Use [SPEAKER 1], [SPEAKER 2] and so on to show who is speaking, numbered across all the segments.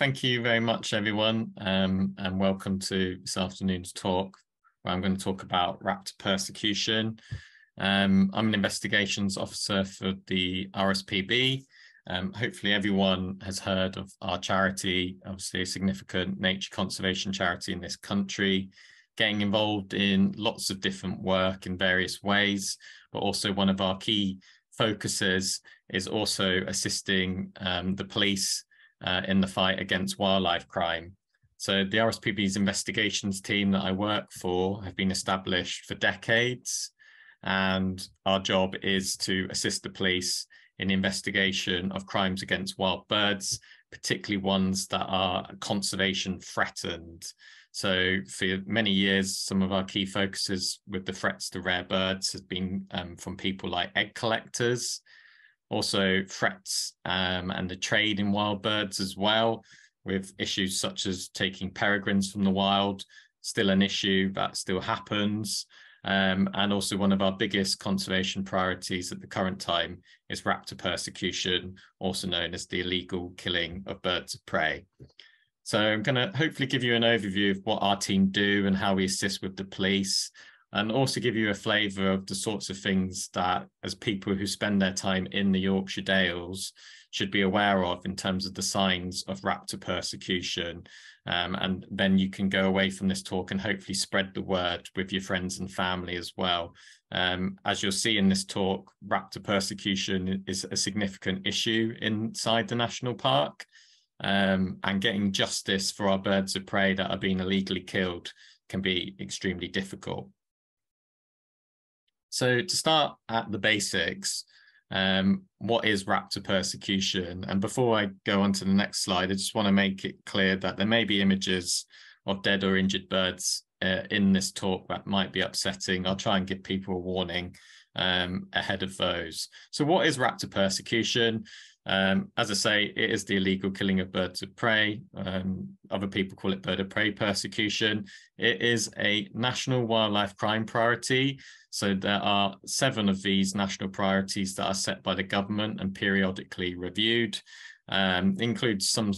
[SPEAKER 1] thank you very much, everyone, and welcome to this afternoon's talk, where I'm going to talk about Raptor Persecution. I'm an investigations officer for the RSPB. Hopefully everyone has heard of our charity, obviously a significant nature conservation charity in this country, getting involved in lots of different work in various ways, but also one of our key focuses is also assisting the police in the fight against wildlife crime. So the RSPB's investigations team that I work for have been established for decades, and our job is to assist the police in the investigation of crimes against wild birds, particularly ones that are conservation threatened. So for many years, some of our key focuses with the threats to rare birds has been from people like egg collectors, also threats and the trade in wild birds as well, with issues such as taking peregrines from the wild, still an issue that still happens. And also one of our biggest conservation priorities at the current time is raptor persecution, also known as the illegal killing of birds of prey. So I'm going to hopefully give you an overview of what our team do and how we assist with the police, and also give you a flavour of the sorts of things that, as people who spend their time in the Yorkshire Dales, should be aware of in terms of the signs of raptor persecution. And then you can go away from this talk and hopefully spread the word with your friends and family as well. As you'll see in this talk, raptor persecution is a significant issue inside the national park. And getting justice for our birds of prey that are being illegally killed can be extremely difficult. So to start at the basics, what is raptor persecution? And before I go on to the next slide, I just want to make it clear that there may be images of dead or injured birds in this talk that might be upsetting. I'll try and give people a warning ahead of those. So what is raptor persecution? As I say, it is the illegal killing of birds of prey. Other people call it bird of prey persecution. It is a national wildlife crime priority. So there are 7 of these national priorities that are set by the government and periodically reviewed. Includes some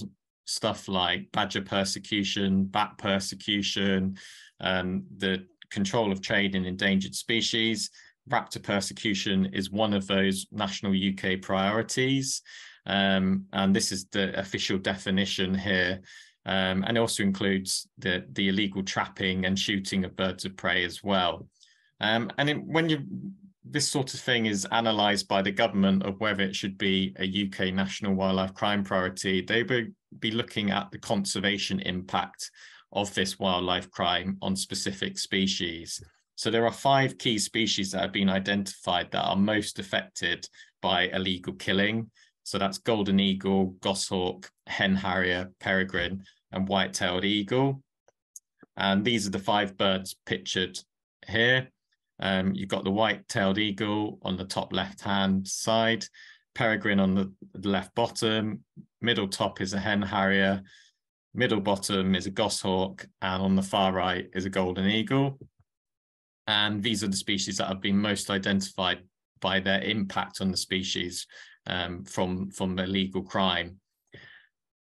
[SPEAKER 1] stuff like badger persecution, bat persecution, the control of trade in endangered species. Raptor persecution is one of those national UK priorities, and this is the official definition here, and it also includes the illegal trapping and shooting of birds of prey as well. This sort of thing is analysed by the government of whether it should be a UK national wildlife crime priority, they would be looking at the conservation impact of this wildlife crime on specific species. So there are 5 key species that have been identified that are most affected by illegal killing. So that's golden eagle, goshawk, hen harrier, peregrine, and white-tailed eagle. And these are the 5 birds pictured here. You've got the white-tailed eagle on the top left-hand side, peregrine on the left bottom, middle top is a hen harrier, middle bottom is a goshawk, and on the far right is a golden eagle. And these are the species that have been most identified by their impact on the species from illegal crime.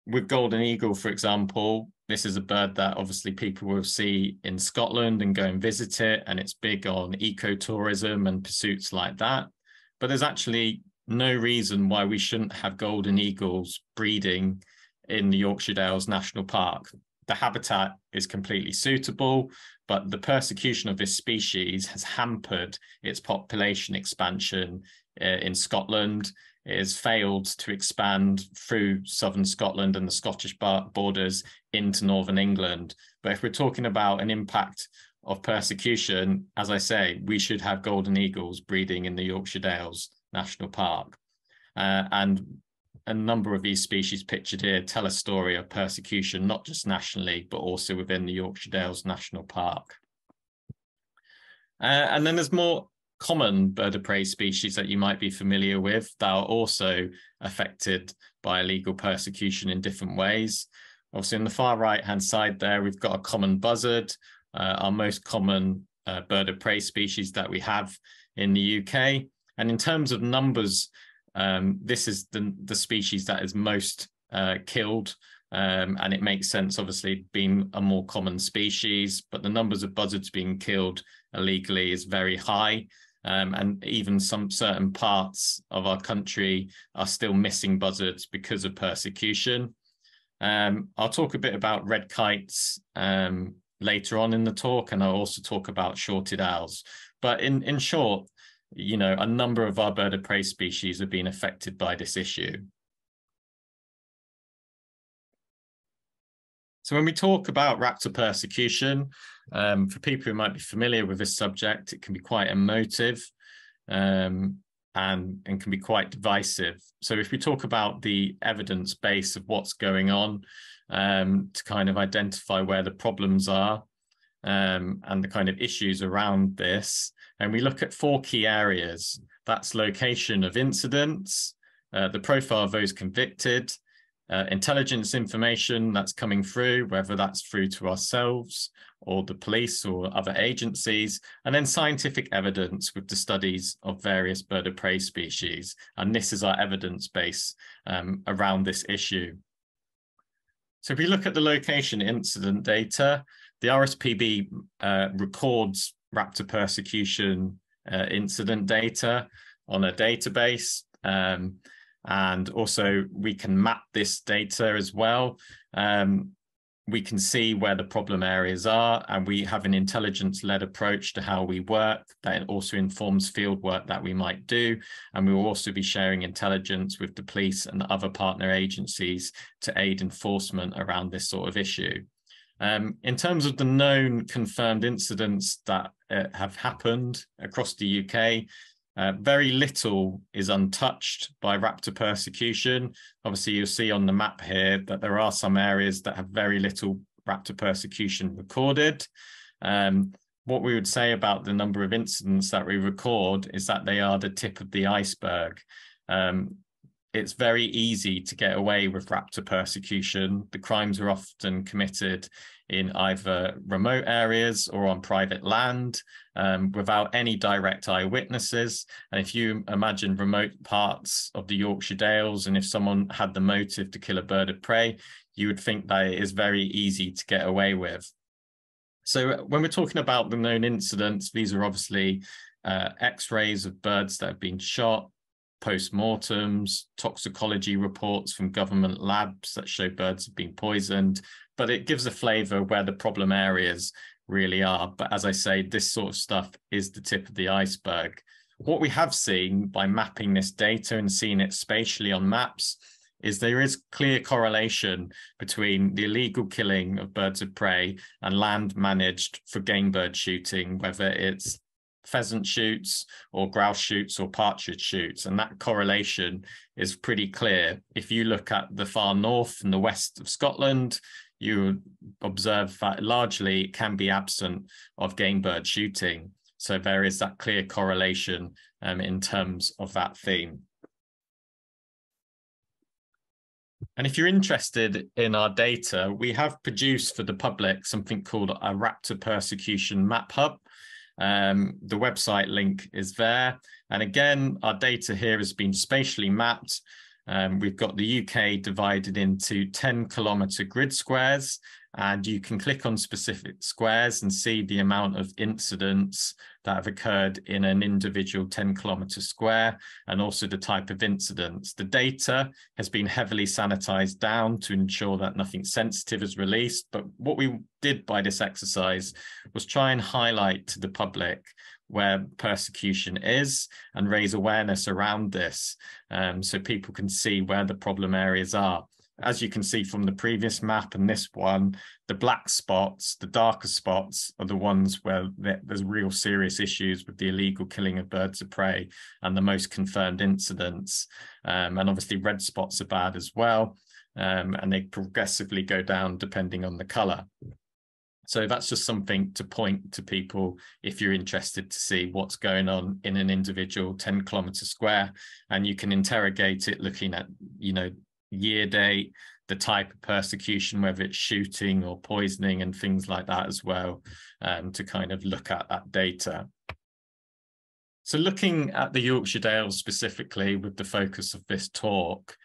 [SPEAKER 1] With golden eagle, for example, this is a bird that obviously people will see in Scotland and go and visit it, and it's big on ecotourism and pursuits like that. But there's actually no reason why we shouldn't have golden eagles breeding in the Yorkshire Dales National Park. The habitat is completely suitable, but the persecution of this species has hampered its population expansion in Scotland. It has failed to expand through southern Scotland and the Scottish borders into northern England. But if we're talking about an impact of persecution, as I say, we should have golden eagles breeding in the Yorkshire Dales National Park. And a number of these species pictured here tell a story of persecution, not just nationally, but also within the Yorkshire Dales National Park. And then there's more common bird of prey species that you might be familiar with that are also affected by illegal persecution in different ways. Obviously, on the far right-hand side there, we've got a common buzzard, our most common bird of prey species that we have in the UK. And in terms of numbers, this is the species that is most killed and it makes sense, obviously, being a more common species, but the numbers of buzzards being killed illegally is very high. And even some certain parts of our country are still missing buzzards because of persecution. I'll talk a bit about red kites later on in the talk, and I'll also talk about shorted owls. But in short, you know, a number of our bird of prey species have been affected by this issue. So when we talk about raptor persecution, for people who might be familiar with this subject, it can be quite emotive and can be quite divisive. So if we talk about the evidence base of what's going on, to kind of identify where the problems are and the kind of issues around this, and we look at 4 key areas. That's location of incidents, the profile of those convicted, intelligence information that's coming through, whether that's through to ourselves or the police or other agencies, and then scientific evidence with the studies of various bird of prey species. And this is our evidence base around this issue. So if we look at the location incident data, the RSPB records raptor persecution incident data on a database. And also we can map this data as well. We can see where the problem areas are, and we have an intelligence-led approach to how we work that also informs field work that we might do. And we will also be sharing intelligence with the police and other partner agencies to aid enforcement around this sort of issue. In terms of the known confirmed incidents that have happened across the UK, very little is untouched by raptor persecution. Obviously, you'll see on the map here that there are some areas that have very little raptor persecution recorded. What we would say about the number of incidents that we record is that they are the tip of the iceberg. It's very easy to get away with raptor persecution. The crimes are often committed in either remote areas or on private land without any direct eyewitnesses. And if you imagine remote parts of the Yorkshire Dales, and if someone had the motive to kill a bird of prey, you would think that it is very easy to get away with. So when we're talking about the known incidents, these are obviously X-rays of birds that have been shot, post-mortems, toxicology reports from government labs that show birds have been poisoned, but it gives a flavour where the problem areas really are. But as I say, this sort of stuff is the tip of the iceberg. What we have seen by mapping this data and seeing it spatially on maps is there is clear correlation between the illegal killing of birds of prey and land managed for game bird shooting, whether it's pheasant shoots or grouse shoots or partridge shoots, and that correlation is pretty clear. If you look at the far north and the west of Scotland, you observe that largely it can be absent of game bird shooting. So there is that clear correlation in terms of that theme. And if you're interested in our data, we have produced for the public something called a Raptor Persecution Map Hub. The website link is there. And again, our data here has been spatially mapped. We've got the UK divided into 10-kilometre grid squares, and you can click on specific squares and see the amount of incidents that have occurred in an individual 10-kilometre square, and also the type of incidents. The data has been heavily sanitized down to ensure that nothing sensitive is released. But what we did by this exercise was try and highlight to the public where persecution is and raise awareness around this, so people can see where the problem areas are. As you can see from the previous map and this one, the black spots, the darker spots, are the ones where there's real serious issues with the illegal killing of birds of prey and the most confirmed incidents. And obviously red spots are bad as well, and they progressively go down depending on the colour. So that's just something to point to people if you're interested to see what's going on in an individual 10-kilometre square, and you can interrogate it looking at, you know, year date, the type of persecution, whether it's shooting or poisoning and things like that as well, to kind of look at that data. So looking at the Yorkshire Dales specifically with the focus of this talk,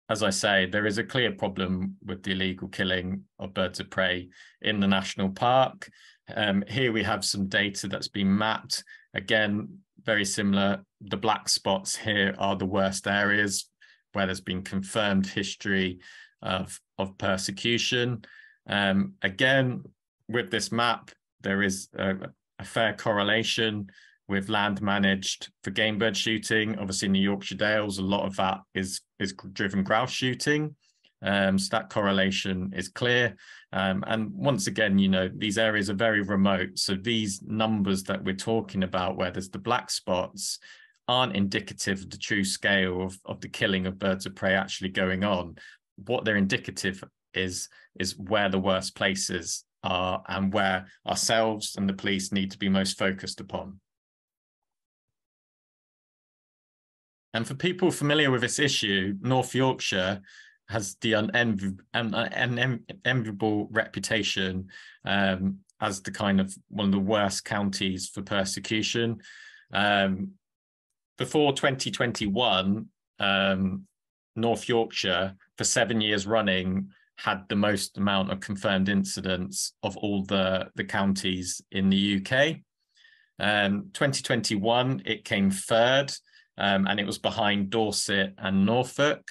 [SPEAKER 1] as I say, there is a clear problem with the illegal killing of birds of prey in the national park. Here we have some data that's been mapped. Again, very similar. The black spots here are the worst areas where there's been confirmed history of persecution. Again, with this map, there is a fair correlation with land managed for game bird shooting. Obviously in the Yorkshire Dales, a lot of that is driven grouse shooting. So that correlation is clear. And once again, you know, these areas are very remote. So these numbers that we're talking about, where there's the black spots, aren't indicative of the true scale of the killing of birds of prey actually going on. What they're indicative is where the worst places are and where ourselves and the police need to be most focused upon. And for people familiar with this issue, North Yorkshire has the unenviable reputation as the kind of one of the worst counties for persecution. Before 2021, North Yorkshire, for 7 years running, had the most amount of confirmed incidents of all the counties in the UK. 2021, it came third. And it was behind Dorset and Norfolk.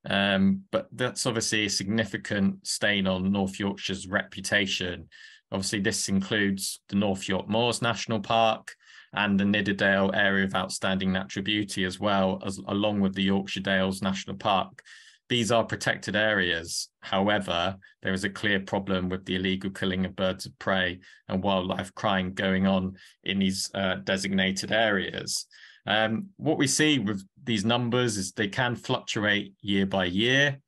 [SPEAKER 1] But that's obviously a significant stain on North Yorkshire's reputation. Obviously, this includes the North York Moors National Park and the Nidderdale Area of Outstanding Natural Beauty as well, along with the Yorkshire Dales National Park. These are protected areas. However, there is a clear problem with the illegal killing of birds of prey and wildlife crime going on in these designated areas. What we see with these numbers is they can fluctuate year by year.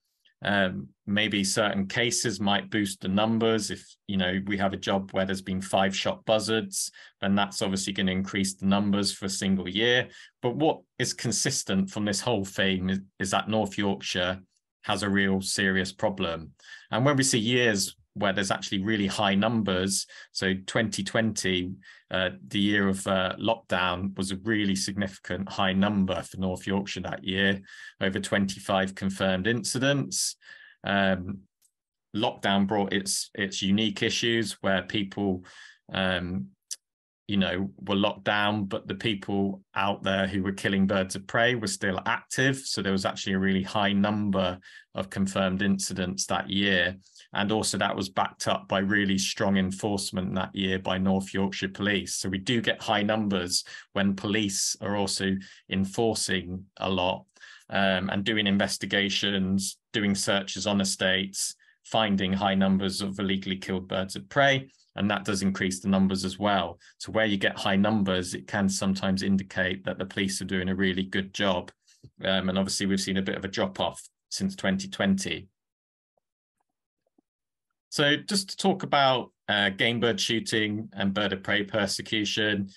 [SPEAKER 1] Maybe certain cases might boost the numbers. If, you know, we have a job where there's been 5 shot buzzards, then that's obviously going to increase the numbers for a single year. But what is consistent from this whole thing is that North Yorkshire has a real serious problem. And when we see years where there's actually really high numbers, so 2020, the year of lockdown, was a really significant high number for North Yorkshire that year, over 25 confirmed incidents. Lockdown brought its unique issues where people, you know, were locked down, but the people out there who were killing birds of prey were still active. So there was actually a really high number of confirmed incidents that year. And also that was backed up by really strong enforcement that year by North Yorkshire Police. So we do get high numbers when police are also enforcing a lot and doing investigations, doing searches on estates, finding high numbers of illegally killed birds of prey. And that does increase the numbers as well. So where you get high numbers, it can sometimes indicate that the police are doing a really good job. And obviously we've seen a bit of a drop off since 2020. So just to talk about game bird shooting and bird of prey persecution,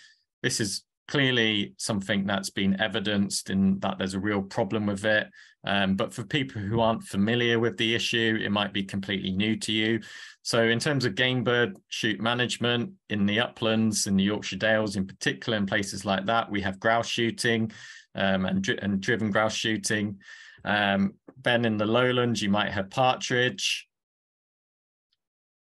[SPEAKER 1] this is clearly something that's been evidenced in that there's a real problem with it. But for people who aren't familiar with the issue, it might be completely new to you. So in terms of game bird shoot management in the uplands, in the Yorkshire Dales in particular, in places like that, we have grouse shooting and driven grouse shooting. Then in the lowlands, you might have partridge,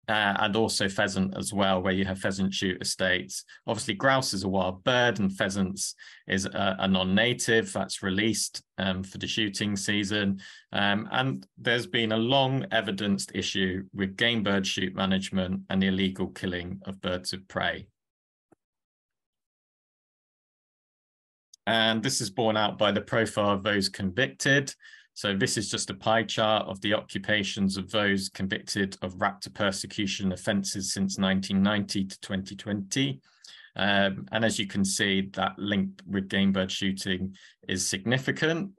[SPEAKER 1] and also pheasant as well, where you have pheasant shoot estates. Obviously, grouse is a wild bird and pheasants is a non-native that's released for the shooting season. And there's been a long evidenced issue with game bird shoot management and the illegal killing of birds of prey. And this is borne out by the profile of those convicted. So this is just a pie chart of the occupations of those convicted of raptor persecution offences since 1990 to 2020. And as you can see, that link with game bird shooting is significant.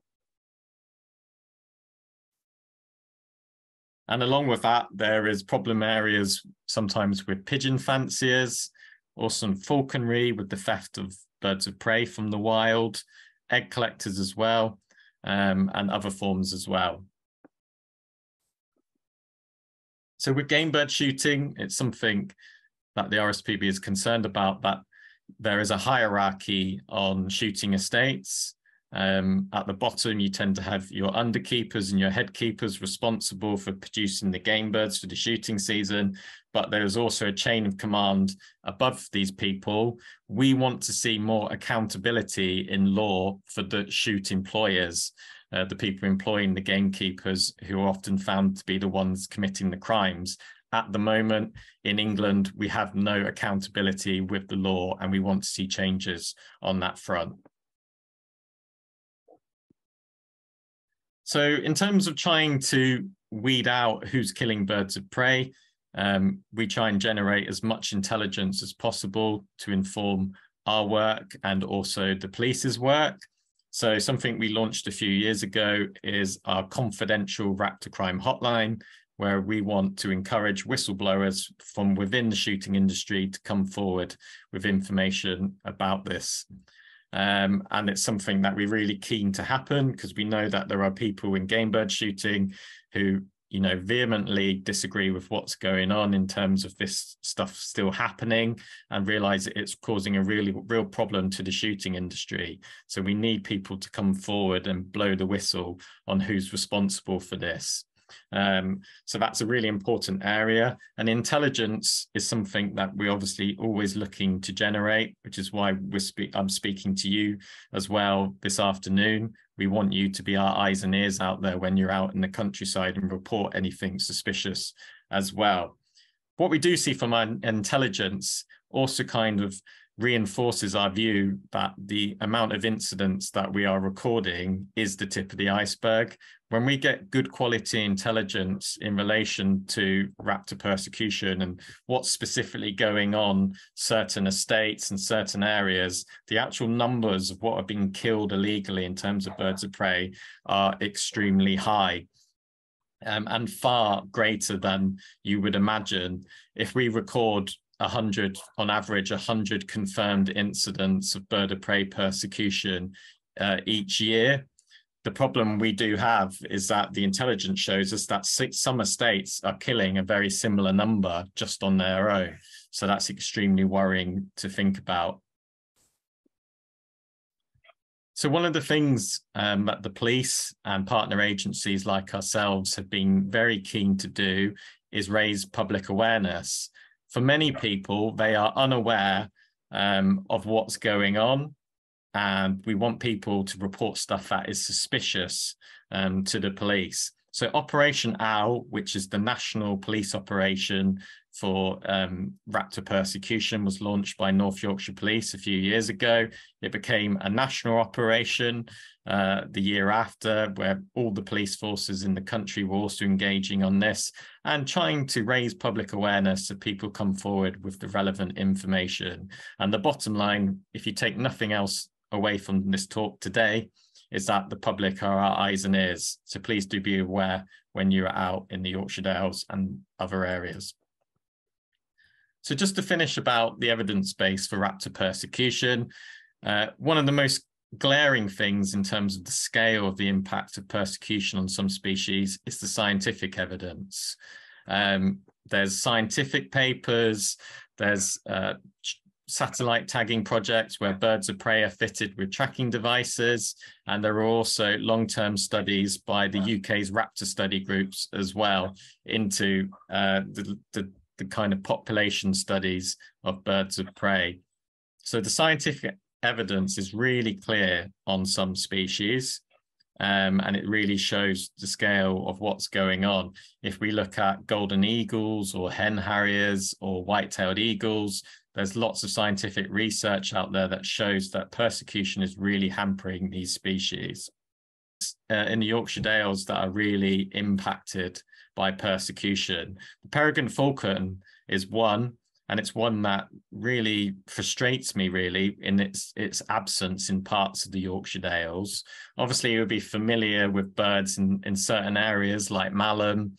[SPEAKER 1] And along with that, there is problem areas sometimes with pigeon fanciers, also falconry with the theft of birds of prey from the wild, egg collectors as well. And other forms as well. So with game bird shooting, it's something that the RSPB is concerned about, that there is a hierarchy on shooting estates. At the bottom, you tend to have your underkeepers and your headkeepers responsible for producing the game birds for the shooting season, but there's also a chain of command above these people. We want to see more accountability in law for the shoot employers, the people employing the gamekeepers, who are often found to be the ones committing the crimes. At the moment, in England, we have no accountability with the law, and we want to see changes on that front. So in terms of trying to weed out who's killing birds of prey, we try and generate as much intelligence as possible to inform our work and also the police's work. So something we launched a few years ago is our confidential Raptor crime hotline, where we want to encourage whistleblowers from within the shooting industry to come forward with information about this. And it's something that we're really keen to happen, because we know that there are people in game bird shooting who, you know, vehemently disagree with what's going on in terms of this stuff still happening, and realize that it's causing a real problem to the shooting industry. So we need people to come forward and blow the whistle on who's responsible for this. So that's a really important area, and intelligence is something that we're obviously always looking to generate, which is why I'm speaking to you as well this afternoon. We want you to be our eyes and ears out there when you're out in the countryside and report anything suspicious as well. What we do see from our intelligence also kind of reinforces our view that the amount of incidents that we are recording is the tip of the iceberg. When we get good quality intelligence in relation to Raptor persecution and what's specifically going on certain estates and certain areas, the actual numbers of what are being killed illegally in terms of birds of prey are extremely high. And far greater than you would imagine. If we record 100, on average, 100 confirmed incidents of bird of prey persecution each year, the problem we do have is that the intelligence shows us that some estates are killing a very similar number just on their own. So that's extremely worrying to think about. So one of the things that the police and partner agencies like ourselves have been very keen to do is raise public awareness. For many people, they are unaware of what's going on, and we want people to report stuff that is suspicious to the police. So Operation OWL, which is the national police operation for Raptor persecution, was launched by North Yorkshire Police a few years ago. It became a national operation the year after, where all the police forces in the country were also engaging on this and trying to raise public awareness so people come forward with the relevant information. And the bottom line, if you take nothing else away from this talk today, is that the public are our eyes and ears. So please do be aware when you're out in the Yorkshire Dales and other areas. So just to finish about the evidence base for Raptor persecution, one of the most glaring things in terms of the scale of the impact of persecution on some species is the scientific evidence. There's scientific papers, there's satellite tagging projects where birds of prey are fitted with tracking devices, and there are also long-term studies by the UK's Raptor study groups as well into the kind of population studies of birds of prey. So the scientific evidence is really clear on some species, and it really shows the scale of what's going on. If we look at golden eagles or hen harriers or white-tailed eagles, there's lots of scientific research out there that shows that persecution is really hampering these species. In the Yorkshire Dales that are really impacted by persecution, the peregrine falcon is one, and it's one that really frustrates me really in its absence in parts of the Yorkshire Dales. Obviously, you'll be familiar with birds in certain areas like Malham,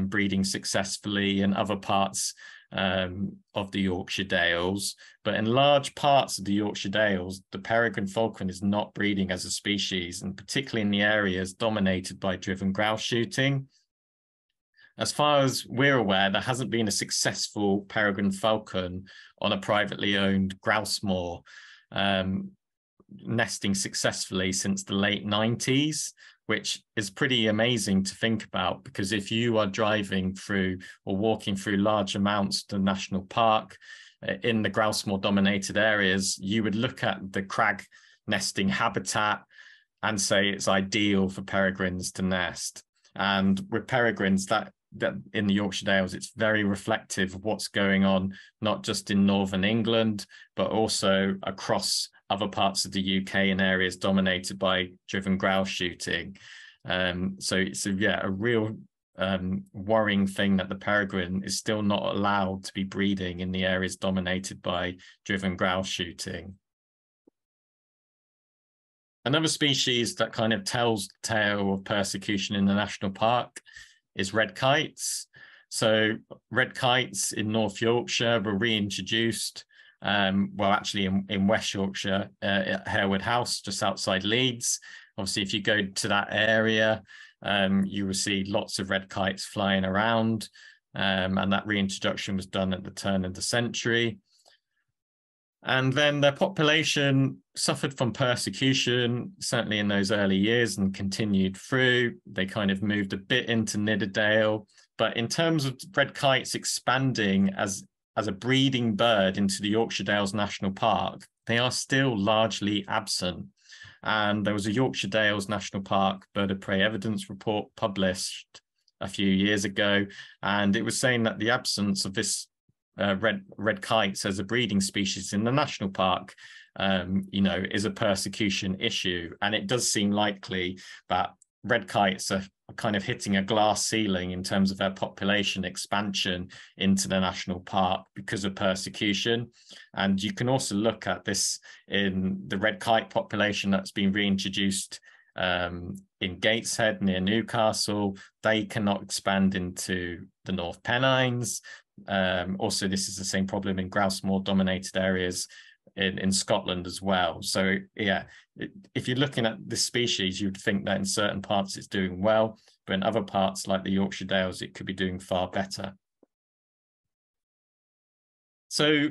[SPEAKER 1] breeding successfully in other parts of the Yorkshire Dales, but in large parts of the Yorkshire Dales, the peregrine falcon is not breeding as a species, and particularly in the areas dominated by driven grouse shooting. As far as we're aware, there hasn't been a successful peregrine falcon on a privately owned grouse moor. nesting successfully since the late 90s, which is pretty amazing to think about, because if you are driving through or walking through large amounts of the national park in the grouse moor dominated areas, you would look at the crag nesting habitat and say it's ideal for peregrines to nest. And with peregrines, that in the Yorkshire Dales, it's very reflective of what's going on, not just in northern England, but also across other parts of the UK in areas dominated by driven grouse shooting. So it's a real worrying thing that the peregrine is still not allowed to be breeding in the areas dominated by driven grouse shooting. Another species that kind of tells the tale of persecution in the national park is red kites. So red kites in North Yorkshire were reintroduced, well, actually in West Yorkshire at Harewood House, just outside Leeds. Obviously, if you go to that area, you will see lots of red kites flying around, and that reintroduction was done at the turn of the century. And then their population suffered from persecution, certainly in those early years, and continued through. They kind of moved a bit into Nidderdale. But in terms of red kites expanding as a breeding bird into the Yorkshire Dales National Park, they are still largely absent. And there was a Yorkshire Dales National Park Bird of Prey evidence report published a few years ago, and it was saying that the absence of this red kites as a breeding species in the national park, is a persecution issue. And it does seem likely that red kites are kind of hitting a glass ceiling in terms of their population expansion into the national park because of persecution. And you can also look at this in the red kite population that's been reintroduced in Gateshead near Newcastle. They cannot expand into the North Pennines. Also, this is the same problem in grouse moor dominated areas in Scotland as well. So yeah, if you're looking at this species, you'd think that in certain parts it's doing well, but in other parts like the Yorkshire Dales, it could be doing far better. So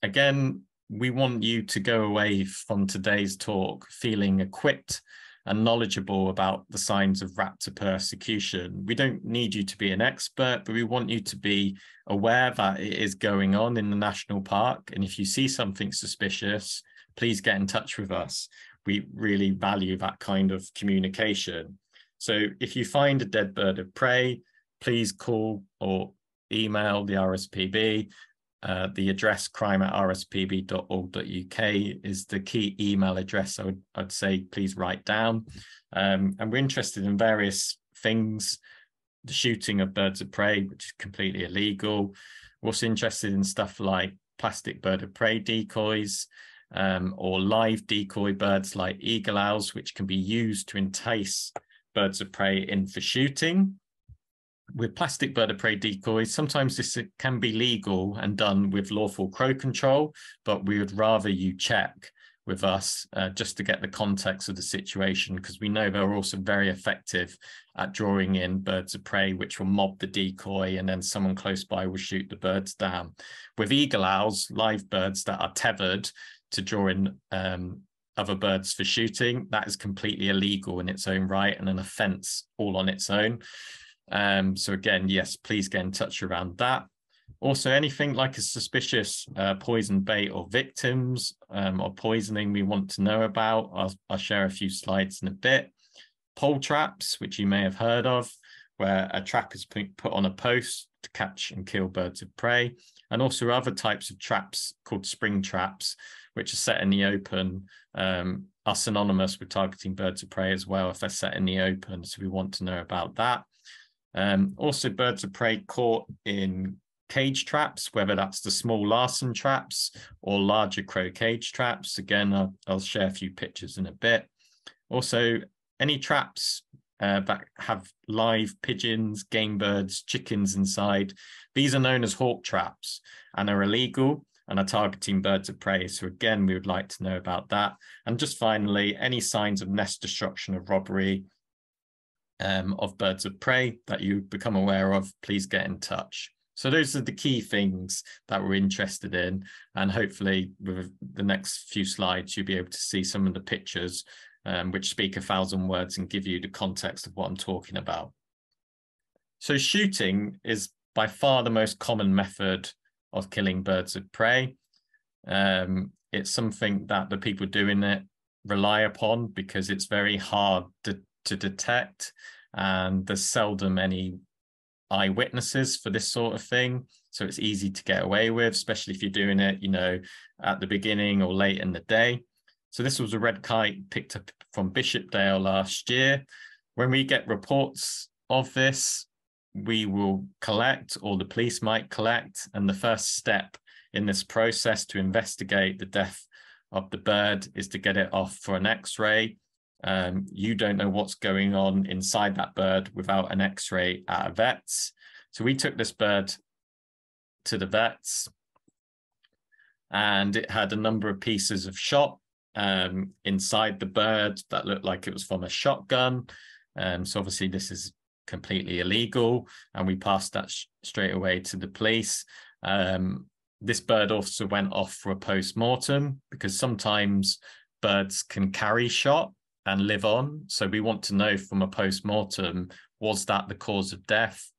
[SPEAKER 1] again, we want you to go away from today's talk feeling equipped and knowledgeable about the signs of raptor persecution. We don't need you to be an expert, but we want you to be aware that it is going on in the national park. And if you see something suspicious, please get in touch with us. We really value that kind of communication. So if you find a dead bird of prey, please call or email the RSPB. The address crime@rspb.org.uk is the key email address I'd say please write down. And we're interested in various things: the shooting of birds of prey, which is completely illegal. We're also interested in stuff like plastic bird of prey decoys, or live decoy birds like eagle owls, which can be used to entice birds of prey in for shooting. With plastic bird of prey decoys, sometimes this can be legal and done with lawful crow control, but we would rather you check with us just to get the context of the situation, because we know they're also very effective at drawing in birds of prey, which will mob the decoy, and then someone close by will shoot the birds down. With eagle owls, live birds that are tethered to draw in other birds for shooting, that is completely illegal in its own right and an offence all on its own. So again, yes, please get in touch around that. Also, anything like a suspicious poison bait or victims or poisoning we want to know about, I'll share a few slides in a bit. Pole traps, which you may have heard of, where a trap is put on a post to catch and kill birds of prey, and also other types of traps called spring traps, which are set in the open, are synonymous with targeting birds of prey as well if they're set in the open, so we want to know about that. Also birds of prey caught in cage traps, whether that's the small larsen traps or larger crow cage traps. Again, I'll share a few pictures in a bit. Also, any traps that have live pigeons, game birds, chickens inside, these are known as hawk traps and are illegal and are targeting birds of prey. So again, we would like to know about that. And just finally, any signs of nest destruction or robbery of birds of prey that you become aware of, please get in touch. So those are the key things that we're interested in. And hopefully with the next few slides, you'll be able to see some of the pictures which speak 1,000 words and give you the context of what I'm talking about. So shooting is by far the most common method of killing birds of prey. It's something that the people doing it rely upon because it's very hard to detect, and there's seldom any eyewitnesses for this sort of thing. So it's easy to get away with, especially if you're doing it, at the beginning or late in the day. So this was a red kite picked up from Bishopdale last year. When we get reports of this, we will collect, or the police might collect. And the first step in this process to investigate the death of the bird is to get it off for an X-ray. You don't know what's going on inside that bird without an X-ray at a vet's. So we took this bird to the vets, and it had a number of pieces of shot inside the bird that looked like it was from a shotgun. So obviously this is completely illegal, and we passed that straight away to the police. This bird also went off for a post-mortem because sometimes birds can carry shot and live on. So we want to know from a post-mortem, was that the cause of death?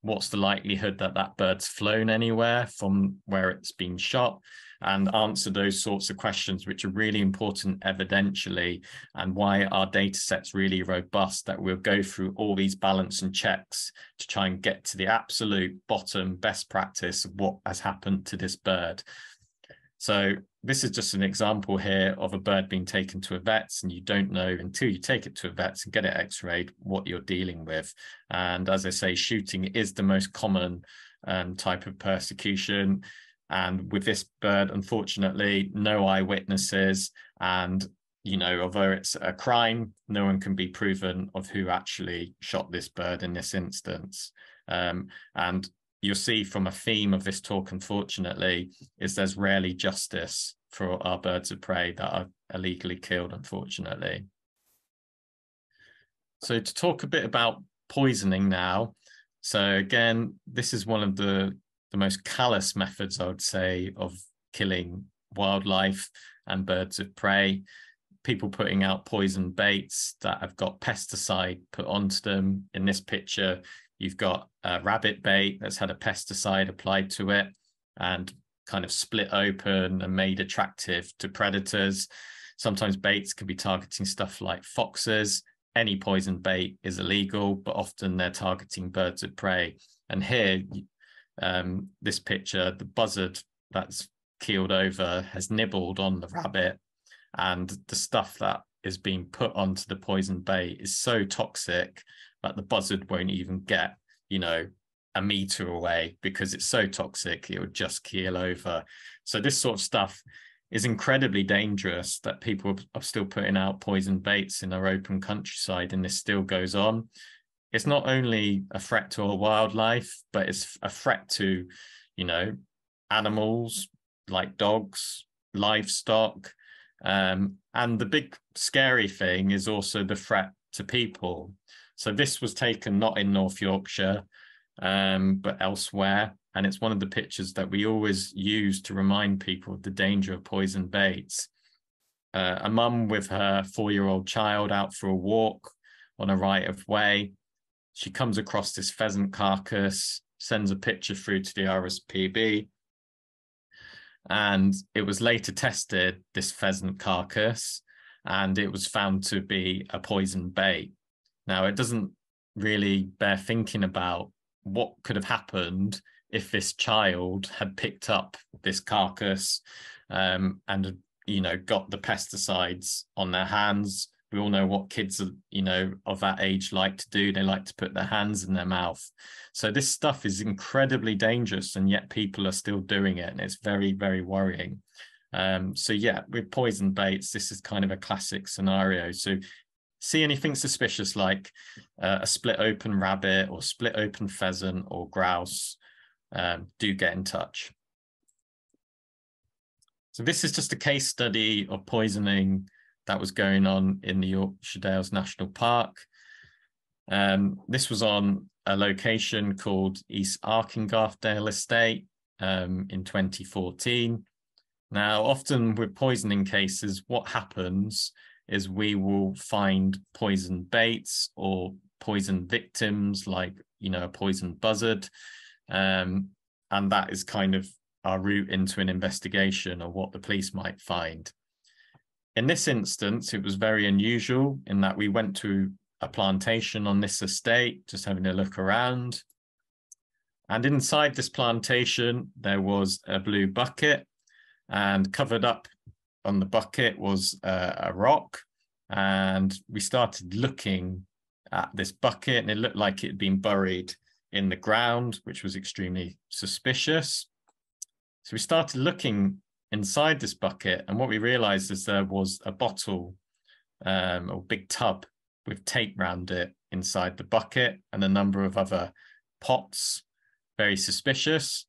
[SPEAKER 1] What's the likelihood that that bird's flown anywhere from where it's been shot? And answer those sorts of questions, which are really important evidentially, and why our data set's really robust, that we'll go through all these balance and checks to try and get to the absolute bottom best practice of what has happened to this bird. So this is just an example here of a bird being taken to a vet's, and you don't know until you take it to a vet's and get it x-rayed what you're dealing with. And as I say, shooting is the most common type of persecution. And with this bird, unfortunately, no eyewitnesses. And, although it's a crime, no one can be proven of who actually shot this bird in this instance. And you'll see from a theme of this talk, unfortunately, is there's rarely justice for our birds of prey that are illegally killed, unfortunately. So to talk a bit about poisoning now. So again, this is one of the most callous methods, I would say, of killing wildlife and birds of prey. People putting out poison baits that have got pesticide put onto them. In this picture, you've got a rabbit bait that's had a pesticide applied to it and kind of split open and made attractive to predators. Sometimes baits can be targeting stuff like foxes. Any poison bait is illegal, but often they're targeting birds of prey. And here, this picture, the buzzard that's keeled over has nibbled on the rabbit, and the stuff that is being put onto the poison bait is so toxic that the buzzard won't even get, a meter away because it's so toxic, it would just keel over. So this sort of stuff is incredibly dangerous, that people are still putting out poison baits in our open countryside, and this still goes on. It's not only a threat to our wildlife, but it's a threat to, animals like dogs, livestock. And the big scary thing is also the threat to people. So this was taken not in North Yorkshire, but elsewhere. And it's one of the pictures that we always use to remind people of the danger of poison baits. A mum with her 4-year-old child out for a walk on a right of way. She comes across this pheasant carcass, sends a picture through to the RSPB, and it was later tested, this pheasant carcass, and it was found to be a poison bait. Now, it doesn't really bear thinking about what could have happened if this child had picked up this carcass and, got the pesticides on their hands. We all know what kids, of that age like to do. They like to put their hands in their mouth. So this stuff is incredibly dangerous, and yet people are still doing it. And it's very, very worrying. So yeah, with poison baits, this is kind of a classic scenario. So see anything suspicious like a split open rabbit or split open pheasant or grouse, do get in touch. So this is just a case study of poisoning that was going on in the Yorkshire Dales National Park. This was on a location called East Arkingarthdale Estate in 2014. Now, often with poisoning cases, what happens is we will find poison baits or poison victims, like, you know, a poisoned buzzard. And that is kind of our route into an investigation of what the police might find. In this instance, it was very unusual in that we went to a plantation on this estate, just having a look around. And inside this plantation, there was a blue bucket, and covered up on the bucket was a rock. And we started looking at this bucket, and it looked like it had been buried in the ground, which was extremely suspicious. So we started looking inside this bucket, and what we realized is there was a bottle or big tub with tape around it inside the bucket, and a number of other pots. Very suspicious.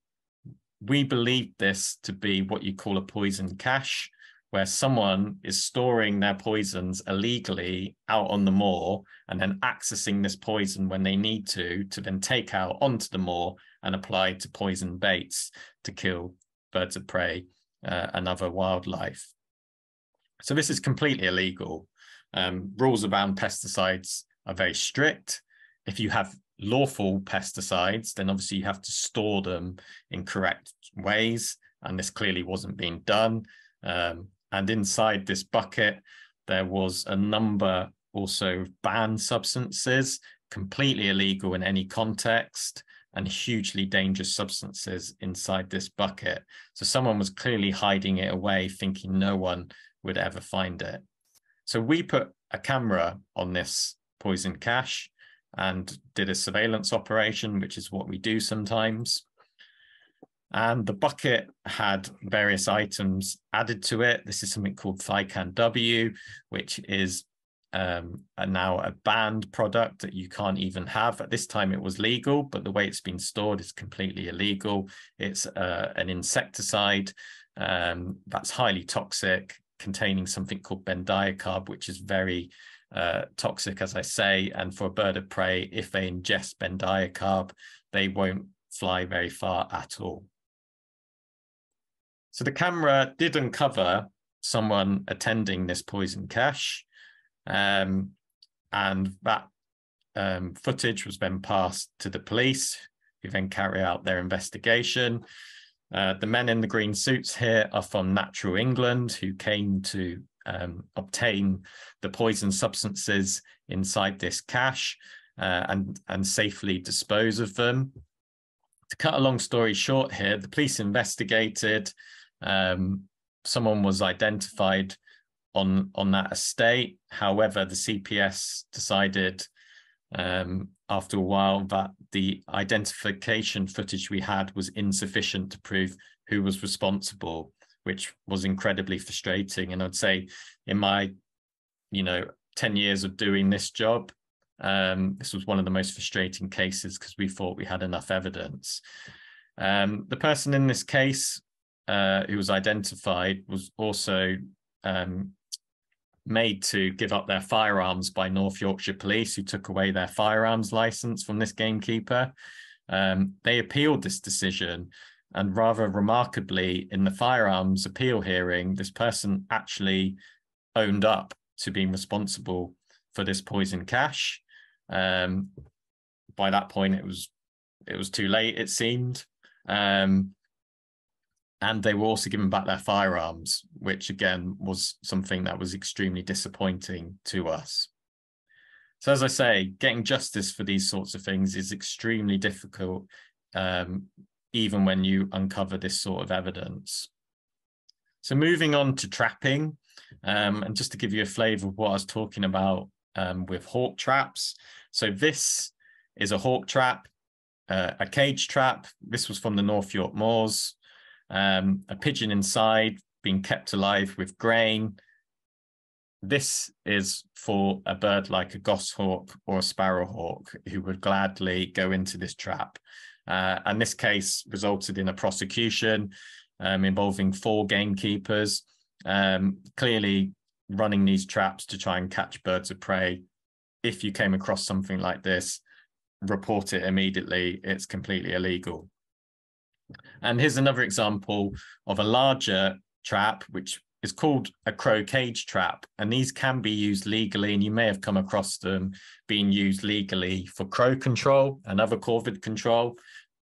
[SPEAKER 1] We believed this to be what you call a poison cache, where someone is storing their poisons illegally out on the moor and then accessing this poison when they need to then take out onto the moor and apply to poison baits to kill birds of prey and other wildlife. So this is completely illegal. Rules around pesticides are very strict. If you have lawful pesticides, then obviously you have to store them in correct ways, and this clearly wasn't being done. And inside this bucket, there was a number also of banned substances, completely illegal in any context, and hugely dangerous substances inside this bucket. So someone was clearly hiding it away, thinking no one would ever find it. So we put a camera on this poison cache and did a surveillance operation, which is what we do sometimes. And the bucket had various items added to it. This is something called Thican W, which is now a banned product that you can't even have. At this time it was legal, but the way it's been stored is completely illegal. It's an insecticide that's highly toxic, containing something called bendiacarb, which is very toxic, as I say. And for a bird of prey, if they ingest bendiacarb, they won't fly very far at all. So the camera did uncover someone attending this poison cache, and that footage was then passed to the police, who then carry out their investigation. The men in the green suits here are from Natural England, who came to obtain the poison substances inside this cache and safely dispose of them. To cut a long story short here, the police investigated. Someone was identified on that estate. However, the CPS decided after a while that the identification footage we had was insufficient to prove who was responsible, which was incredibly frustrating. And I'd say in my 10 years of doing this job, this was one of the most frustrating cases because we thought we had enough evidence. The person in this case who was identified was also made to give up their firearms by North Yorkshire police, who took away their firearms license from this gamekeeper. They appealed this decision, and rather remarkably, in the firearms appeal hearing, this person actually owned up to being responsible for this poison cache. By that point, it was too late, it seemed. And they were also given back their firearms, which again was something that was extremely disappointing to us. So as I say, getting justice for these sorts of things is extremely difficult, even when you uncover this sort of evidence. So moving on to trapping, and just to give you a flavour of what I was talking about with hawk traps. So this is a hawk trap, a cage trap. This was from the North York moors. A pigeon inside being kept alive with grain. This is for a bird like a goshawk or a sparrowhawk who would gladly go into this trap. And this case resulted in a prosecution involving 4 gamekeepers, clearly running these traps to try and catch birds of prey. If you came across something like this, report it immediately. It's completely illegal. And here's another example of a larger trap, which is called a crow cage trap. And these can be used legally, and you may have come across them being used legally for crow control and other corvid control.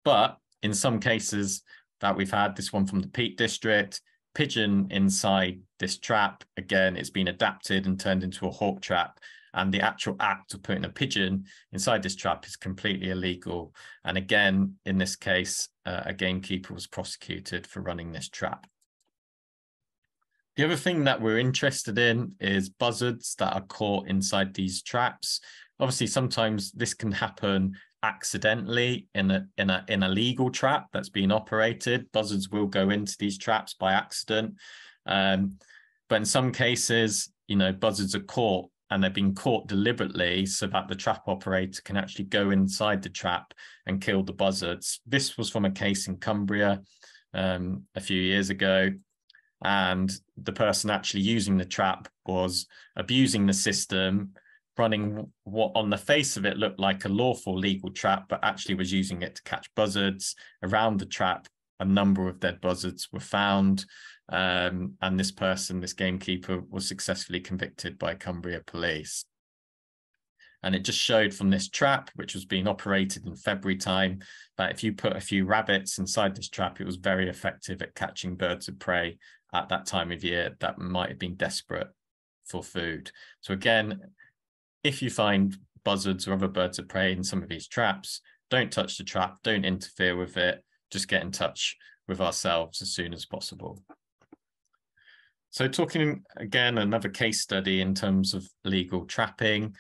[SPEAKER 1] But in some cases that we've had, this one from the Peak District, pigeon inside this trap, again, it's been adapted and turned into a hawk trap. And the actual act of putting a pigeon inside this trap is completely illegal. And again, in this case, a gamekeeper was prosecuted for running this trap. The other thing that we're interested in is buzzards that are caught inside these traps. Obviously, sometimes this can happen accidentally in a legal trap that's being operated. Buzzards will go into these traps by accident. But in some cases, buzzards are caught, and they're being caught deliberately so that the trap operator can actually go inside the trap and kill the buzzards. This was from a case in Cumbria a few years ago. And the person actually using the trap was abusing the system, running what on the face of it looked like a lawful legal trap, but actually was using it to catch buzzards. Around the trap, a number of dead buzzards were found. And this person, this gamekeeper, was successfully convicted by Cumbria police. And it just showed from this trap, which was being operated in February time, that if you put a few rabbits inside this trap, it was very effective at catching birds of prey at that time of year that might have been desperate for food. So again, if you find buzzards or other birds of prey in some of these traps, don't touch the trap, don't interfere with it, just get in touch with ourselves as soon as possible. So talking again, another case study in terms of legal trapping,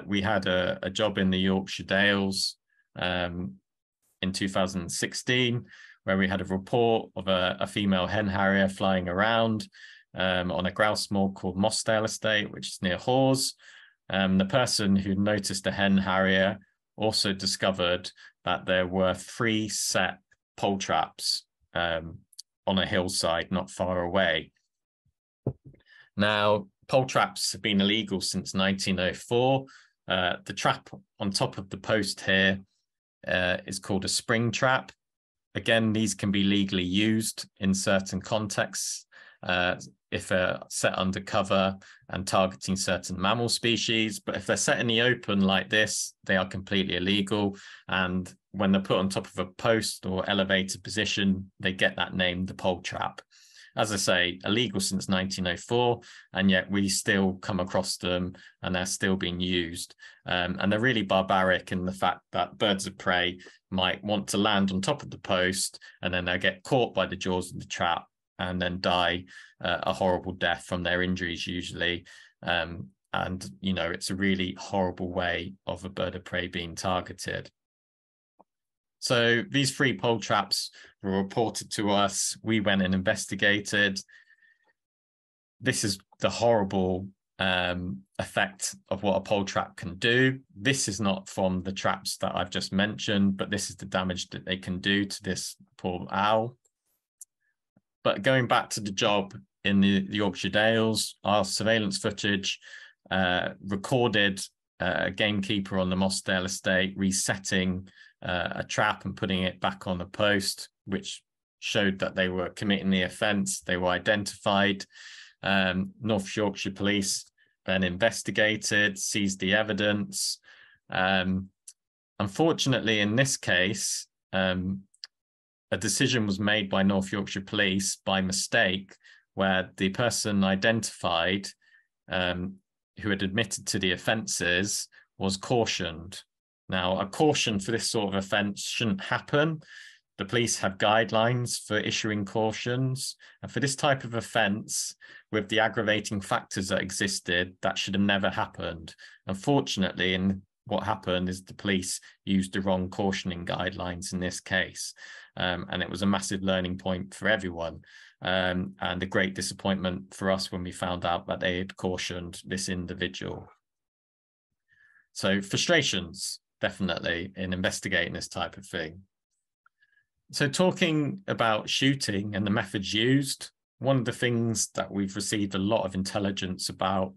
[SPEAKER 1] we had a job in the Yorkshire Dales in 2016, where we had a report of a female hen harrier flying around on a grouse moor called Mossdale Estate, which is near Hawes. The person who noticed the hen harrier also discovered that there were 3 set pole traps on a hillside not far away. Now, pole traps have been illegal since 1904. The trap on top of the post here is called a spring trap. Again, these can be legally used in certain contexts if they're set undercover and targeting certain mammal species. But if they're set in the open like this, they are completely illegal. And when they're put on top of a post or elevated position, they get that name, the pole trap. As I say, illegal since 1904, and yet we still come across them and they're still being used. And they're really barbaric in the fact that birds of prey might want to land on top of the post, and then they get caught by the jaws of the trap and then die a horrible death from their injuries usually. And, it's a really horrible way of a bird of prey being targeted. So these 3 pole traps were reported to us. We went and investigated. This is the horrible effect of what a pole trap can do. This is not from the traps that I've just mentioned, but this is the damage that they can do to this poor owl. But going back to the job in the Yorkshire Dales, our surveillance footage recorded a gamekeeper on the Mossdale Estate resetting a trap and putting it back on the post, which showed that they were committing the offence. They were identified. North Yorkshire police then investigated, seized the evidence. Unfortunately, in this case, a decision was made by North Yorkshire police by mistake, where the person identified who had admitted to the offences was cautioned. Now, a caution for this sort of offence shouldn't happen. The police have guidelines for issuing cautions. And for this type of offence, with the aggravating factors that existed, that should have never happened. Unfortunately, what happened is the police used the wrong cautioning guidelines in this case. And it was a massive learning point for everyone. And a great disappointment for us when we found out that they had cautioned this individual. So frustrations, definitely, in investigating this type of thing. So talking about shooting and the methods used, one of the things that we've received a lot of intelligence about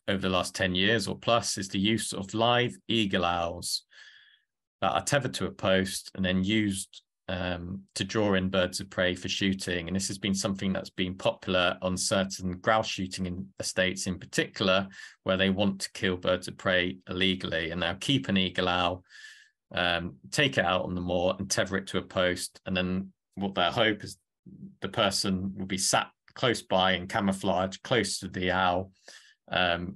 [SPEAKER 1] over the last 10 years or plus is the use of live eagle owls that are tethered to a post and then used to draw in birds of prey for shooting. And this has been something that's been popular on certain grouse shooting estates in particular, where they want to kill birds of prey illegally. And they'll keep an eagle owl, take it out on the moor and tether it to a post. And then what their hope is the person will be sat close by in camouflage, close to the owl,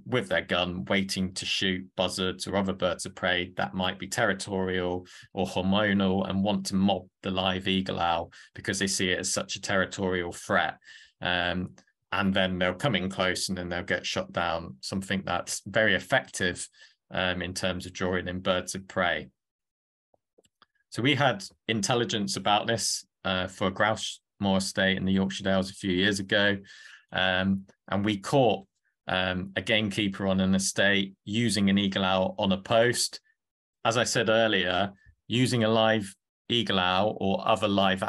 [SPEAKER 1] with their gun, waiting to shoot buzzards or other birds of prey that might be territorial or hormonal and want to mob the live eagle owl because they see it as such a territorial threat. And then they'll come in close and then they'll get shot down, something that's very effective in terms of drawing in birds of prey. So we had intelligence about this for a grouse moor estate in the Yorkshire Dales a few years ago, and we caught a gamekeeper on an estate using an eagle owl on a post. As I said earlier, using a live eagle owl or other live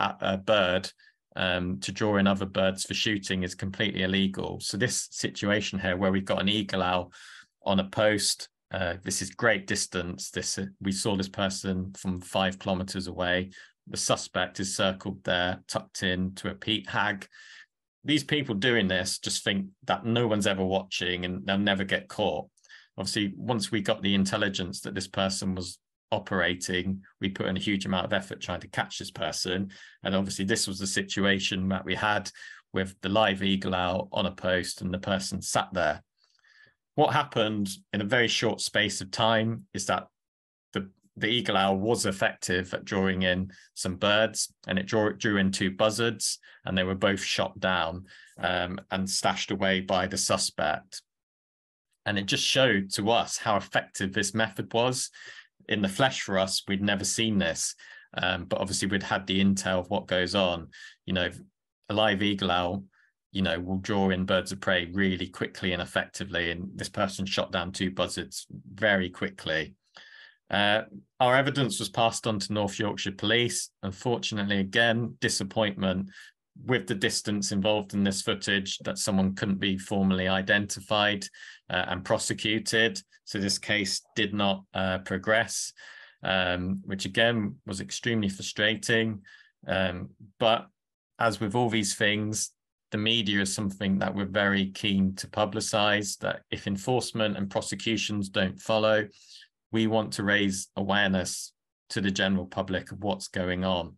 [SPEAKER 1] bird to draw in other birds for shooting is completely illegal. So this situation here where we've got an eagle owl on a post, this is great distance. We saw this person from 5 kilometers away. The suspect is circled there, tucked in to a peat hag. These people doing this just think that no one's ever watching and they'll never get caught. Obviously, once we got the intelligence that this person was operating, we put in a huge amount of effort trying to catch this person. And obviously this was the situation that we had with the live eagle owl on a post and the person sat there. What happened in a very short space of time is that the eagle owl was effective at drawing in some birds, and it drew in 2 buzzards, and they were both shot down and stashed away by the suspect. And it just showed to us how effective this method was. In the flesh for us, we'd never seen this, but obviously we'd had the intel of what goes on. You know, a live eagle owl, you know, will draw in birds of prey really quickly and effectively, and this person shot down 2 buzzards very quickly. Our evidence was passed on to North Yorkshire Police. Unfortunately, again, disappointment with the distance involved in this footage that someone couldn't be formally identified and prosecuted. So this case did not progress, which again was extremely frustrating. But as with all these things, the media is something that we're very keen to publicise, that if enforcement and prosecutions don't follow, we want to raise awareness to the general public of what's going on.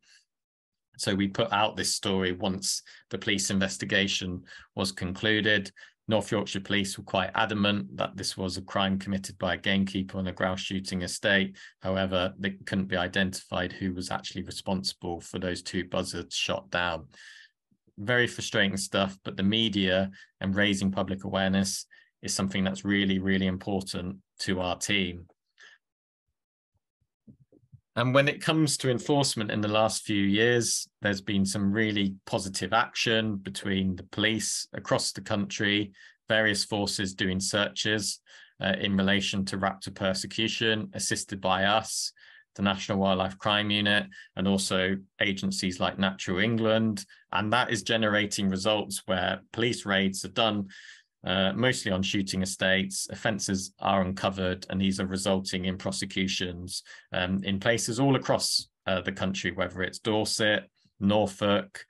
[SPEAKER 1] So we put out this story once the police investigation was concluded. North Yorkshire Police were quite adamant that this was a crime committed by a gamekeeper on a grouse shooting estate. However, they couldn't be identified who was actually responsible for those 2 buzzards shot down. Very frustrating stuff, but the media and raising public awareness is something that's really, really important to our team. And when it comes to enforcement in the last few years, there's been some really positive action between the police across the country, various forces doing searches in relation to Raptor Persecution, assisted by us, the National Wildlife Crime Unit, and also agencies like Natural England. And that is generating results where police raids are done mostly on shooting estates, offences are uncovered, and these are resulting in prosecutions in places all across the country, whether it's Dorset, Norfolk,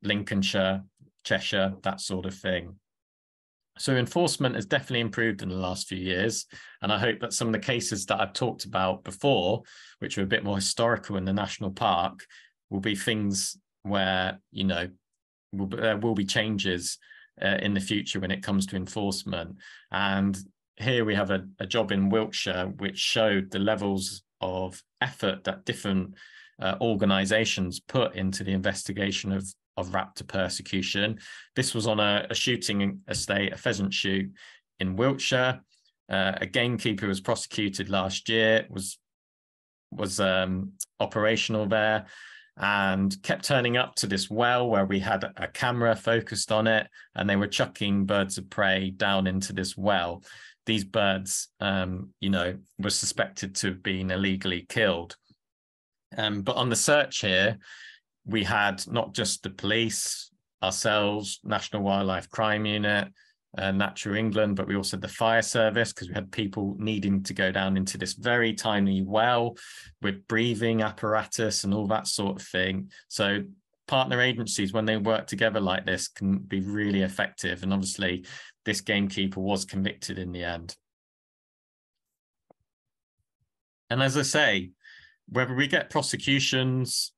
[SPEAKER 1] Lincolnshire, Cheshire, that sort of thing. So enforcement has definitely improved in the last few years, and I hope that some of the cases that I've talked about before, which are a bit more historical in the national park, will be things where, you know, there will be changes in the future when it comes to enforcement. And here we have a job in Wiltshire which showed the levels of effort that different organisations put into the investigation of Raptor Persecution. This was on a shooting estate, a pheasant shoot in Wiltshire. A gamekeeper was prosecuted last year, was operational there, and kept turning up to this well where we had a camera focused on it, and they were chucking birds of prey down into this well. These birds, you know, were suspected to have been illegally killed. But on the search here, we had not just the police, ourselves, National Wildlife Crime Unit, Natural England, but we also had the fire service, because we had people needing to go down into this very tiny well with breathing apparatus and all that sort of thing. So partner agencies, when they work together like this, can be really effective. And obviously this gamekeeper was convicted in the end. And as I say, whether we get prosecutions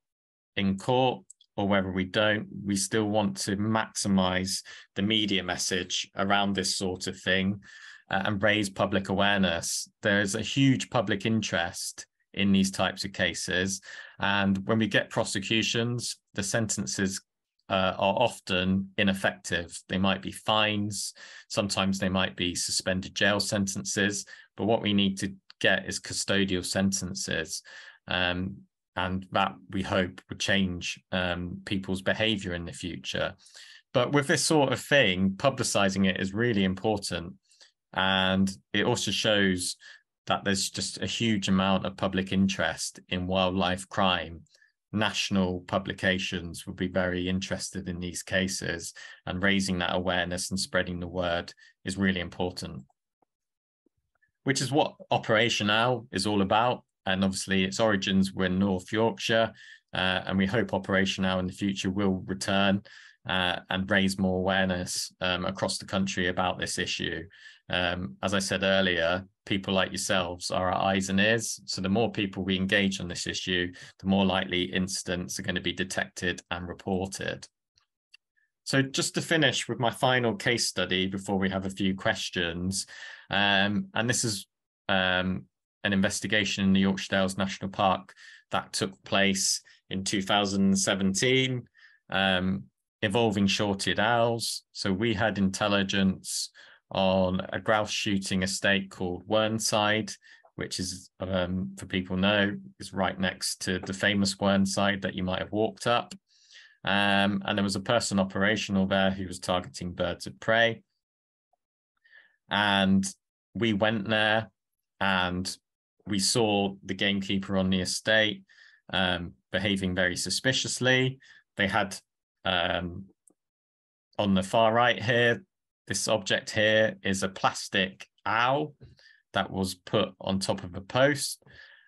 [SPEAKER 1] in court or whether we don't, we still want to maximize the media message around this sort of thing and raise public awareness. There's a huge public interest in these types of cases. And when we get prosecutions, the sentences are often ineffective. They might be fines, sometimes they might be suspended jail sentences, but what we need to get is custodial sentences. And that, we hope, would change people's behavior in the future. But with this sort of thing, publicizing it is really important. And it also shows that there's just a huge amount of public interest in wildlife crime. National publications would be very interested in these cases, and raising that awareness and spreading the word is really important. Which is what Operation Owl is all about. And obviously its origins were in North Yorkshire, and we hope Operation Owl in the future will return and raise more awareness across the country about this issue. As I said earlier, people like yourselves are our eyes and ears. So the more people we engage on this issue, the more likely incidents are going to be detected and reported. So just to finish with my final case study before we have a few questions, and this is an investigation in the Yorkshire Dales National Park that took place in 2017, involving shorted owls. So we had intelligence on a grouse shooting estate called Whernside, which is, for people know, is right next to the famous Whernside that you might have walked up. And there was a person operational there who was targeting birds of prey. And we went there and we saw the gamekeeper on the estate behaving very suspiciously. They had, on the far right here, this object here is a plastic owl that was put on top of a post.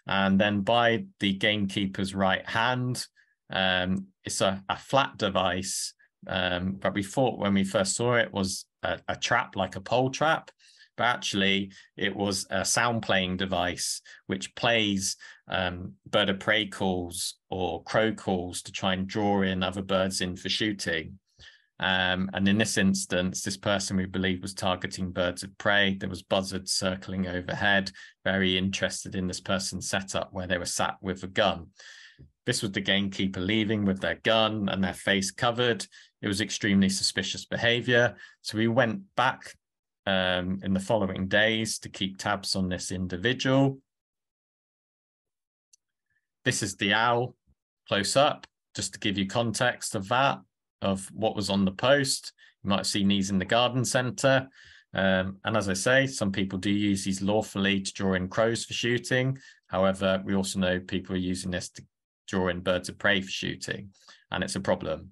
[SPEAKER 1] And then by the gamekeeper's right hand, it's a flat device, but we thought when we first saw it was a trap, like a pole trap. But actually it was a sound playing device which plays bird of prey calls or crow calls to try and draw in other birds in for shooting. And in this instance, this person, we believe, was targeting birds of prey. There was buzzards circling overhead, very interested in this person's setup where they were sat with a gun. This was the gamekeeper leaving with their gun and their face covered. It was extremely suspicious behavior. So we went back in the following days to keep tabs on this individual. This is the owl close up, just to give you context of that, of what was on the post. You might have seen these in the garden centre. And as I say, some people do use these lawfully to draw in crows for shooting. However, we also know people are using this to draw in birds of prey for shooting, and it's a problem.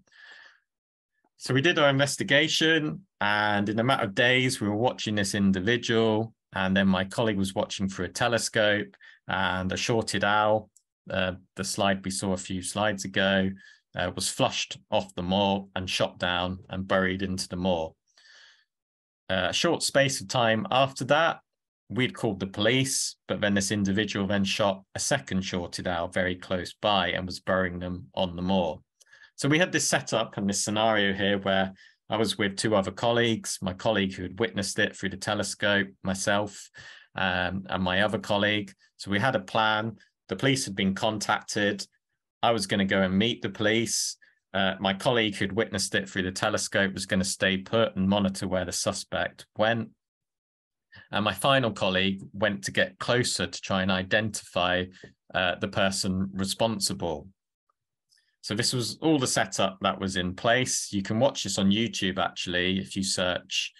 [SPEAKER 1] So we did our investigation, and in a matter of days, we were watching this individual, and then my colleague was watching through a telescope, and a shorted owl, the slide we saw a few slides ago, was flushed off the moor and shot down and buried into the moor. A short space of time after that, we'd called the police, but then this individual then shot a second shorted owl very close by and was burying them on the moor. So we had this setup and this scenario here where I was with two other colleagues, my colleague who had witnessed it through the telescope, myself, and my other colleague. So we had a plan. The police had been contacted. I was going to go and meet the police. My colleague who'd witnessed it through the telescope was going to stay put and monitor where the suspect went. And my final colleague went to get closer to try and identify the person responsible. So this was all the setup that was in place. You can watch this on YouTube, actually, if you search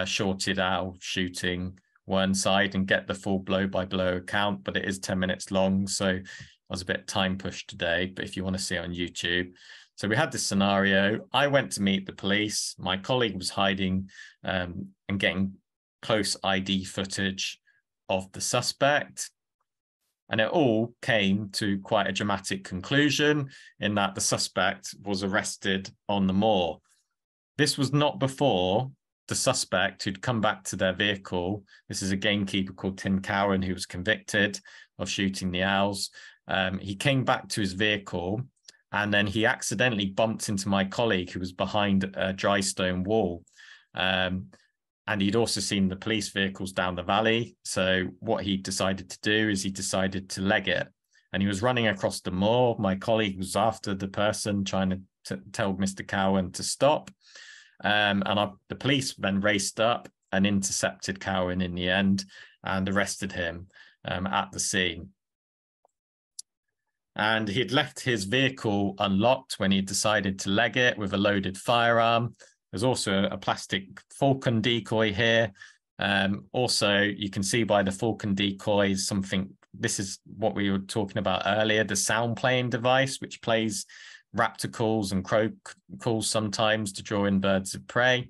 [SPEAKER 1] shorted owl shooting Whernside and get the full blow-by-blow account, but it is 10 minutes long, so I was a bit time pushed today, but if you want to see it on YouTube. So we had this scenario. I went to meet the police. My colleague was hiding and getting close ID footage of the suspect. And it all came to quite a dramatic conclusion in that the suspect was arrested on the moor. This was not before the suspect who'd come back to their vehicle. This is a gamekeeper called Tim Cowan who was convicted of shooting the owls. He came back to his vehicle and then he accidentally bumped into my colleague who was behind a dry stone wall. And he'd also seen the police vehicles down the valley. So what he decided to do is he decided to leg it. And he was running across the moor. My colleague was after the person, trying to tell Mr. Cowan to stop. The police then raced up and intercepted Cowan in the end and arrested him at the scene. And he had left his vehicle unlocked when he decided to leg it with a loaded firearm. There's also a plastic falcon decoy here. Also, you can see by the falcon decoys something, this is what we were talking about earlier, the sound playing device, which plays raptor calls and crow calls sometimes to draw in birds of prey.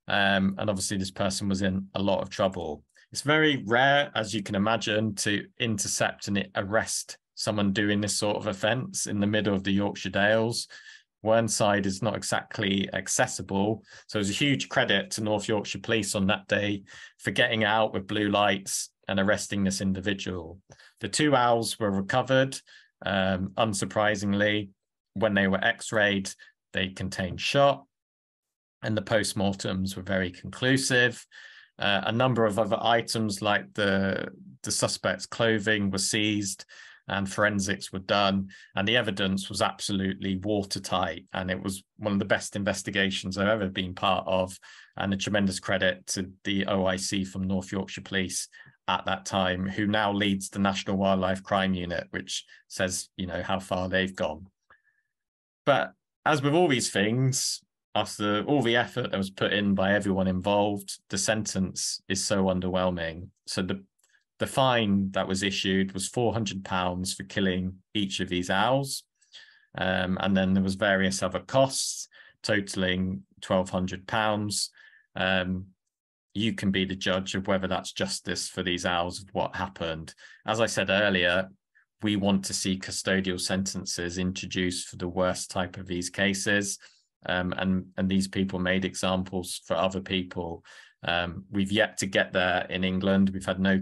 [SPEAKER 1] And obviously this person was in a lot of trouble. It's very rare, as you can imagine, to intercept and arrest someone doing this sort of offence in the middle of the Yorkshire Dales. Whernside is not exactly accessible. So there's a huge credit to North Yorkshire Police on that day for getting out with blue lights and arresting this individual. The 2 owls were recovered. Unsurprisingly, when they were x-rayed, they contained shot, and the post-mortems were very conclusive. A number of other items like the suspect's clothing were seized and forensics were done, and the evidence was absolutely watertight, and it was one of the best investigations I've ever been part of, and a tremendous credit to the OIC from North Yorkshire Police at that time, who now leads the National Wildlife Crime Unit, which says, you know, how far they've gone. But as with all these things, after all the effort that was put in by everyone involved, the sentence is so underwhelming. So the fine that was issued was £400 for killing each of these owls. And then there was various other costs totaling £1,200. You can be the judge of whether that's justice for these owls of what happened. As I said earlier, we want to see custodial sentences introduced for the worst type of these cases. And these people made examples for other people. We've yet to get there in England. We've had no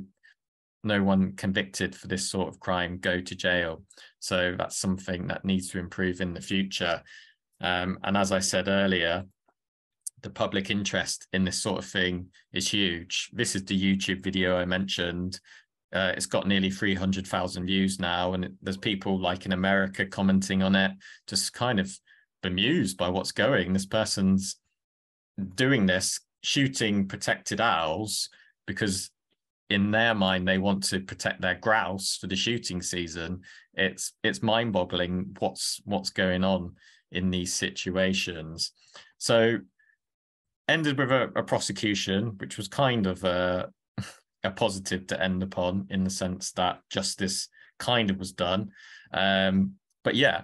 [SPEAKER 1] one convicted for this sort of crime go to jail. So that's something that needs to improve in the future. And as I said earlier, the public interest in this sort of thing is huge. This is the YouTube video I mentioned. It's got nearly 300,000 views now, and there's people like in America commenting on it, just kind of bemused by what's going. This person's doing this, shooting protected owls, because in their mind they want to protect their grouse for the shooting season. It's mind-boggling what's going on in these situations. So ended with a prosecution, which was kind of a positive to end upon, in the sense that justice kind of was done. But yeah,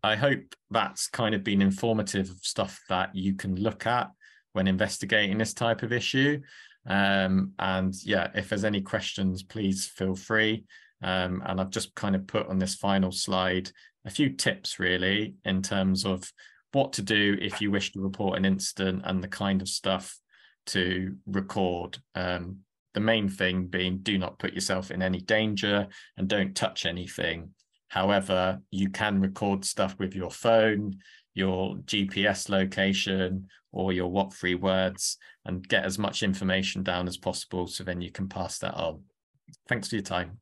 [SPEAKER 1] I hope that's kind of been informative of stuff that you can look at when investigating this type of issue. And yeah, if there's any questions, please feel free. And I've just kind of put on this final slide a few tips really in terms of what to do if you wish to report an incident and the kind of stuff to record. The main thing being, do not put yourself in any danger and don't touch anything. However, you can record stuff with your phone, your GPS location, or your what3 words, and get as much information down as possible so then you can pass that on. Thanks for your time.